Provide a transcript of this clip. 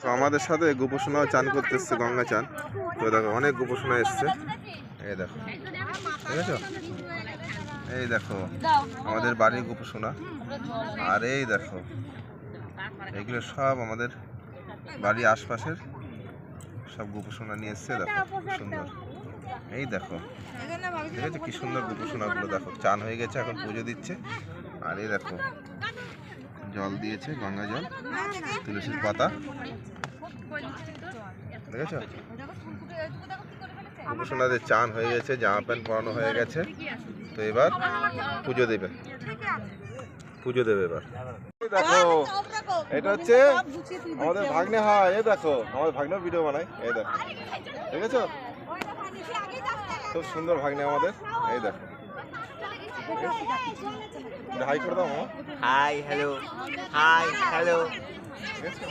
তো আমাদের সাথে গোপোষণাও চান করতে এসছে, গঙ্গা চান। তো দেখো অনেক গোপোষণা এসছে, এই দেখো, ঠিক আছে, এই দেখো আমাদের বাড়ির গোপোষণা। আর এই দেখো এগুলো সব আমাদের বাড়ির আশপাশের সব গোপোষণা নিয়ে এসছে। দেখো সুন্দর, এই দেখো, ঠিক আছে, কি সুন্দর গোপোষণাগুলো। দেখো চান হয়ে গেছে, এখন পুজো দিচ্ছে। আর এই দেখো জল দিয়েছে, গঙ্গা জল, তুলসীর পাতা, দেখেছ। গোপোষণাদের চান হয়ে গেছে, জামা প্যান্ট পরানো হয়ে গেছে। তো এবার পুজো দেবে, পুজো দেবে এবার। দেখো এটা হচ্ছে আমাদের ভাগ্নে হয়, এই দেখো আমাদের ভাগ্নে ভিডিও বানাই, এই দেখো, দেখেছো খুব সুন্দর ভাগ্নে আমাদের, এই দেখো। হাই করে দাও, হাই হ্যালো, হাই হ্যালো। ঠিক আছে।